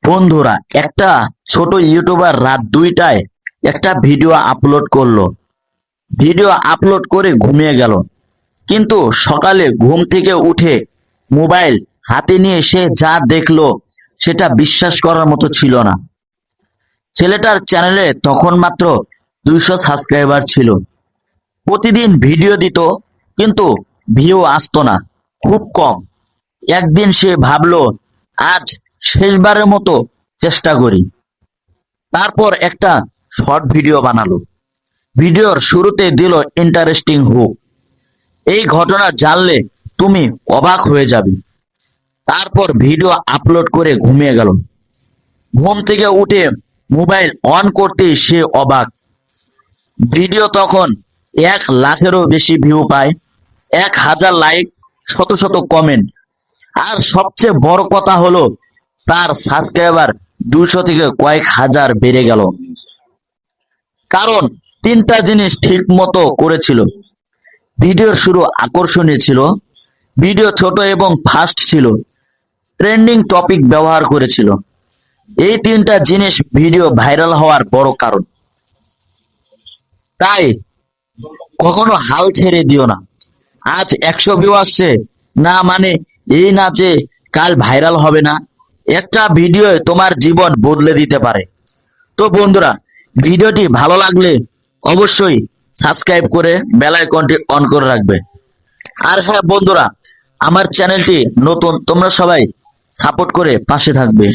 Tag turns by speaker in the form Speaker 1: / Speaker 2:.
Speaker 1: বন্ধুরা, একটা ছোট ইউটিউবার রাত 2টায় একটা ভিডিও আপলোড করলো। ভিডিও আপলোড করে ঘুমিয়ে গেল, কিন্তু সকালে ঘুম থেকে উঠে মোবাইল হাতে নিয়ে সে যা দেখলো সেটা বিশ্বাস করার মতো ছিল না। ছেলেটার চ্যানেলে তখন মাত্র 200 সাবস্ক্রাইবার ছিল। প্রতিদিন ভিডিও দিত, কিন্তু ভিউ আসতো না, খুব কম। একদিন সে ভাবলো, আজ শেষবারের মতো চেষ্টা করি। তারপর একটা শর্ট ভিডিও বানালো। ভিডিওর শুরুতে দিল ইন্টারেস্টিং হুক। এই ঘটনা জানলে তুমি অবাক হয়ে যাবে। তারপর ভিডিও আপলোড করে ঘুমিয়ে গেল। ঘুম থেকে উঠে মোবাইল অন করতেই সে অবাক। ভিডিও তখন 1 লাখেরও বেশি ভিউ পায়, 1000 লাইক, শত শত কমেন্ট। আর সবচেয়ে বড় কথা হলো, তার সাবস্ক্রাইবার 200 থেকে কয়েক হাজার বেড়ে গেল। কারণ তিনটা জিনিস ঠিক মতো করেছিল। ভিডিওর শুরু আকর্ষণীয় ছিল, ভিডিও ছোট এবং ফাস্ট ছিল, ট্রেন্ডিং টপিক ব্যবহার করেছিল। এই তিনটা জিনিস ভিডিও ভাইরাল হওয়ার বড় কারণ। তাই কখনো হাল ছেড়ে দিও না। আজ 100 ভিউ আসছে না মানে এই না যে কাল ভাইরাল হবে না। একটা ভিডিও তোমার জীবন বদলে দিতে পারে। তো বন্ধুরা, ভিডিওটি ভালো লাগলে অবশ্যই সাবস্ক্রাইব করে বেল আইকনটি অন করে রাখবে। আর হ্যাঁ বন্ধুরা, আমার চ্যানেলটি নতুন, তোমরা সবাই সাপোর্ট করে পাশে থাকবে।